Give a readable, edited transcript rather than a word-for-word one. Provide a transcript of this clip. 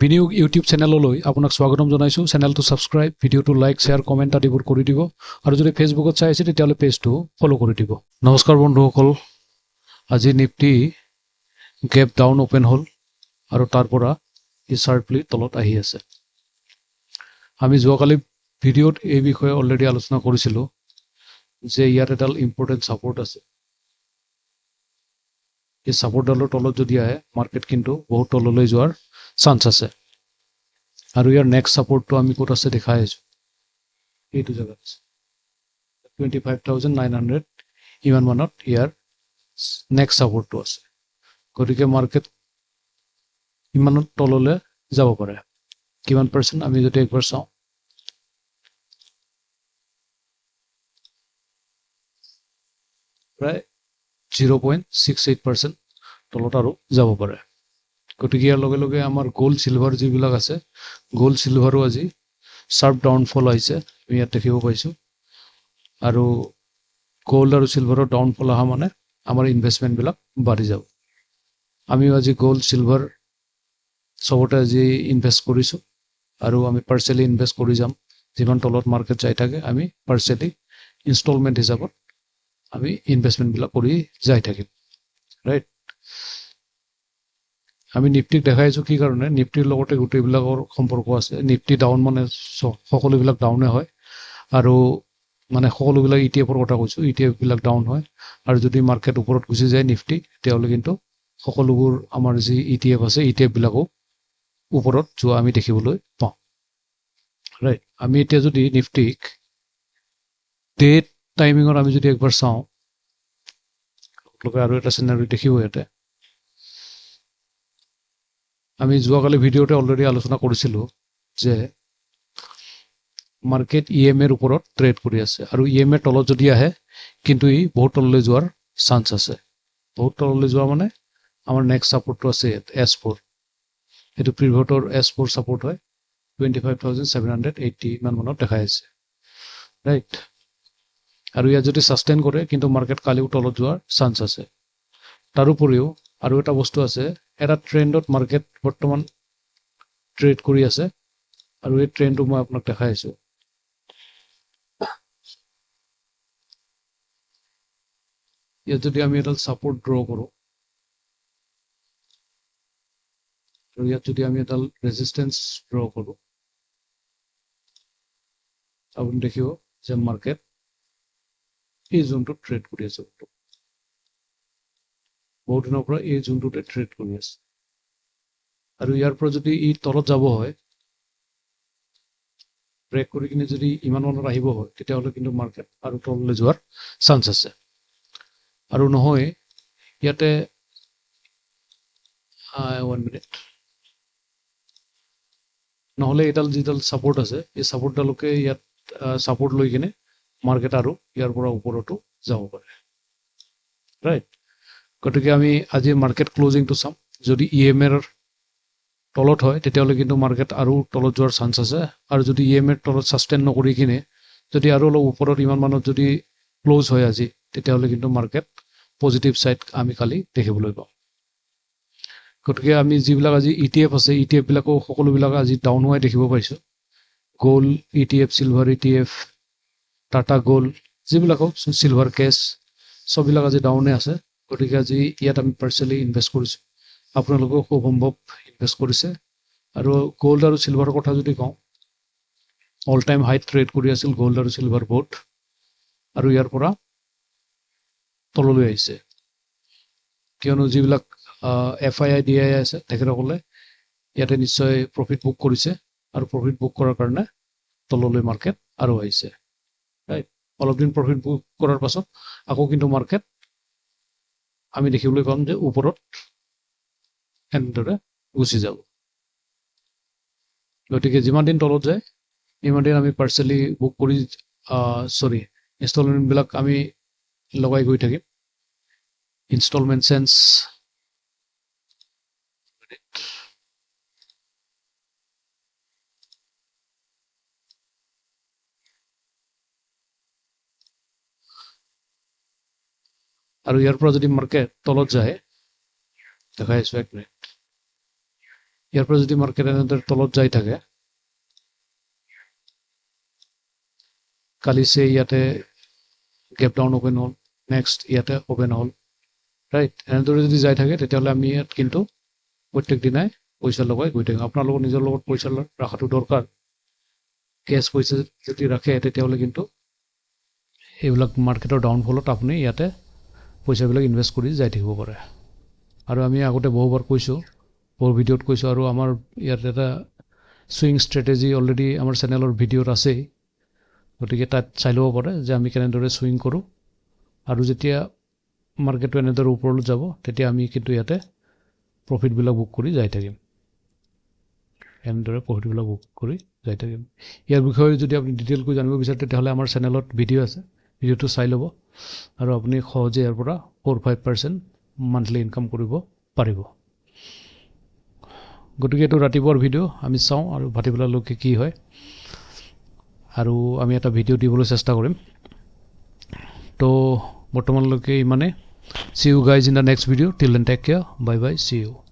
বিনিয়োগ ইউটিউব চেনেললৈ আপোনাক স্বাগতম জনাইছোঁ। চেনেলটো ছাবস্ক্ৰাইব, ভিডিঅ'টো লাইক, শ্বেয়াৰ, কমেণ্ট আদিবোৰ কৰি দিব আৰু যদি ফেচবুকত চাই আছে তেতিয়াহ'লে পেজটো ফ'ল' কৰি দিব। নমস্কাৰ বন্ধুসকল, আজি নিফটি গেপ ডাউন অ'পেন হ'ল আৰু তাৰ পৰা শাৰ্পলি তলত আহি আছে। আমি যোৱাকালি ভিডিঅ'ত এই বিষয়ে অলৰেডি আলোচনা কৰিছিলোঁ যে ইয়াত এডাল ইম্পৰ্টেণ্ট ছাপোৰ্ট আছে। এই ছাপোৰ্টডালৰ তলত যদি আহে মাৰ্কেট কিন্তু বহুত তললৈ যোৱাৰ চান্স আছে। আৰু ইয়াৰ নেক্সট ছাপোৰ্টটো আমি ক'ত আছে দেখাই আছোঁ, এইটো জেগাত আছে 25,900 ইমান মানত ইয়াৰ নেক্সট ছাপোৰ্টটো আছে। গতিকে মাৰ্কেট ইমানত তললৈ যাব পাৰে। কিমান পাৰ্চেণ্ট আমি যদি একবাৰ চাওঁ, প্ৰায় 0.68% তলত আৰু যাব পাৰে। গতিকে ইয়াৰ লগে লগে আমাৰ গ'ল্ড চিলভাৰ যিবিলাক আছে, গ'ল্ড চিলভাৰো আজি শ্বাৰ্প ডাউনফল আহিছে, আমি ইয়াত দেখিব পাইছোঁ। আৰু গ'ল্ড আৰু চিলভাৰৰ ডাউনফল অহা মানে আমাৰ ইনভেষ্টমেণ্টবিলাক বাঢ়ি যাব। আমিও আজি গ'ল্ড চিলভাৰ চবতে আজি ইনভেষ্ট কৰিছোঁ আৰু আমি পাৰ্চেলি ইনভেষ্ট কৰি যাম। যিমান তলত মাৰ্কেট যাই থাকে আমি পাৰ্চেলি ইনষ্টলমেণ্ট হিচাপত আমি ইনভেষ্টমেণ্টবিলাক কৰি যাই থাকিম, ৰাইট। আমি নিফটিক দেখাইছোঁ কি কাৰণে, নিফটিৰ লগতে গোটেইবিলাকৰ সম্পৰ্ক আছে। নিফটি ডাউন মানে সকলোবিলাক ডাউনে হয়, আৰু মানে সকলোবিলাক ETF কথা কৈছোঁ, ETF বিলাক ডাউন হয়। আৰু যদি মাৰ্কেট ওপৰত গুচি যায় নিফটি, তেতিয়াহ'লে কিন্তু সকলোবোৰ আমাৰ যি ETF আছে, ETF বিলাকো ওপৰত যোৱা আমি দেখিবলৈ পাওঁ, ৰাইট। আমি এতিয়া যদি নিফটিক ডে টাইমিঙত আমি যদি একবাৰ চাওঁ, আৰু এটা চিনাৰী দেখিব ইয়াতে। আমি যোৱাকালি ভিডিঅ'তে অলৰেডি আলোচনা কৰিছিলোঁ যে মাৰ্কেট EMAৰ ওপৰত ট্ৰেড কৰি আছে, আৰু EMAৰ তলত যদি আহে কিন্তু ই বহুত তললৈ যোৱাৰ চান্স আছে। বহুত তললৈ যোৱা মানে আমাৰ নেক্সট ছাপোৰ্টটো আছে ইয়াত S4, সেইটো প্ৰিভিয়ছৰ S4 ছাপোৰ্ট হয়, 25,780 ইমান মানত দেখাই আছে, ৰাইট। আৰু ইয়াত যদি ছাষ্টেইন কৰে কিন্তু মাৰ্কেট কালিও তলত যোৱাৰ চান্স আছে। তাৰোপৰিও আৰু এটা বস্তু আছে, এটা ট্ৰেণ্ডত মাৰ্কেট বৰ্তমান ট্ৰেড কৰি আছে, আৰু এই ট্ৰেণ্ডটো মই আপোনাক দেখাই আছোঁ। ইয়াত যদি আমি এডাল ছাপোৰ্ট ড্ৰ কৰোঁ আৰু ইয়াত যদি আমি এডাল ৰেজিষ্টেঞ্চ ড্ৰ কৰোঁ, আপুনি দেখিব যে মাৰ্কেট এই জোনটোত ট্ৰেড কৰি আছে, বহুত দিনৰ পৰা এই জোনটোতে ট্ৰেড কৰি আছে। আৰু ইয়াৰ পৰা যদি ই তলত যাব হয়, ব্ৰেক কৰি কিনে যদি ইমান মানত আহিব হয়, তেতিয়াহ'লে কিন্তু মাৰ্কেট আৰু তললৈ যোৱাৰ চান্স আছে। আৰু নহয় ইয়াতে 1 মিনিট, নহ'লে এইডাল যিডাল ছাপোৰ্ট আছে, এই ছাপোৰ্টডালকে ইয়াত ছাপোৰ্ট লৈ কিনে মাৰ্কেট আৰু ইয়াৰ পৰা ওপৰতো যাব পাৰে, ৰাইট। গতিকে আমি আজি মাৰ্কেট ক্লজিংটো চাম। যদি EMAৰ তলত হয় তেতিয়াহ'লে কিন্তু মাৰ্কেট আৰু তলত যোৱাৰ চান্স আছে, আৰু যদি EMAৰ তলত ছাষ্টেইন নকৰি কিনে যদি আৰু অলপ ওপৰত ইমান মানত যদি ক্ল'জ হয় আজি, তেতিয়াহ'লে কিন্তু মাৰ্কেট পজিটিভ ছাইড আমি কালি দেখিবলৈ পাওঁ। গতিকে আমি যিবিলাক আজি ETF আছে, ETF বিলাকো সকলোবিলাক আজি ডাউন হোৱাই দেখিব পাইছোঁ। Gold ETF, silver ETF, Tata gold, যিবিলাক হওক, চিলভাৰ কেছ, চববিলাক আজি ডাউনে আছে। গতিকে আজি ইয়াত আমি পাৰ্চেলি ইনভেষ্ট কৰিছোঁ, আপোনালোকেও খুব সম্ভৱ ইনভেষ্ট কৰিছে। আৰু গ'ল্ড আৰু চিলভাৰৰ কথা যদি কওঁ, অল টাইম হাই ট্ৰেড কৰি আছিল গ'ল্ড আৰু চিলভাৰ বোথ, আৰু ইয়াৰ পৰা তললৈ আহিছে, কিয়নো যিবিলাক FII DII আছে তেখেতসকলে ইয়াতে নিশ্চয় প্ৰফিট বুক কৰিছে, আৰু প্ৰফিট বুক কৰাৰ কাৰণে তললৈ মাৰ্কেট আৰু আহিছে, ৰাইট। অলপ দিন প্ৰফিট বুক কৰাৰ পাছত আকৌ কিন্তু মাৰ্কেট আমি দেখিবলৈ পাম যে ওপৰত এনেদৰে গুচি যাব। গতিকে যিমান দিন তলত যায় ইমান দিন আমি পাৰ্চেলি বুক কৰি ইনষ্টলমেণ্টবিলাক আমি লগাই গৈ থাকিম। ইনষ্টলমেণ্ট চেঞ্চ আৰু ইয়াৰ পৰা যদি মাৰ্কেট তলত যায়, দেখাই আছোঁ 1 মিনিট, ইয়াৰ পৰা যদি মাৰ্কেট এনেদৰে তলত যাই থাকে, কালি সে ইয়াতে গেপ ডাউন ওপেন হ'ল, নেক্সট ইয়াতে ওপেন হ'ল, ৰাইট? এনেদৰে যদি যাই থাকে তেতিয়াহ'লে আমি ইয়াত কিন্তু প্ৰত্যেক দিনাই পইচা লগাই গৈ থাকিম। আপোনালোকৰ নিজৰ লগত পইচা ৰখাটো দৰকাৰ। কেছ পইচা যদি ৰাখে তেতিয়াহ'লে কিন্তু এইবিলাক মাৰ্কেটৰ ডাউনফলত আপুনি ইয়াতে পইচাবিলাক ইনভেষ্ট কৰি যাই থাকিব পাৰে। আৰু আমি আগতে বহুবাৰ কৈছোঁ, বহু ভিডিঅ'ত কৈছোঁ, আৰু আমাৰ ইয়াত এটা চুইং ষ্ট্ৰেটেজি অলৰেডি আমাৰ চেনেলৰ ভিডিঅ'ত আছেই, গতিকে তাত চাই ল'ব পাৰে যে আমি কেনেদৰে চুইং কৰোঁ। আৰু যেতিয়া মাৰ্কেটটো এনেদৰে ওপৰলৈ যাব তেতিয়া আমি কিন্তু ইয়াতে প্ৰফিটবিলাক বুক কৰি যাই থাকিম, এনেদৰে প্ৰফিটবিলাক বুক কৰি যাই থাকিম। ইয়াৰ বিষয়ে যদি আপুনি ডিটেইলকৈ জানিব বিচাৰে তেতিয়াহ'লে আমাৰ চেনেলত ভিডিঅ' আছে, ভিডিঅ'টো চাই ল'ব আৰু আপুনি সহজে ইয়াৰ পৰা 4-5% মান্থলি ইনকাম কৰিব পাৰিব। গতিকে এইটো ৰাতিপুৱাৰ ভিডিঅ' আমি চাওঁ আৰু ভাটিবেলালৈকে কি হয়, আৰু আমি এটা ভিডিঅ' দিবলৈ চেষ্টা কৰিম। তো বৰ্তমানলৈকে ইমানে। See you guys in the next video. Till then, take care. Bye bye. See you.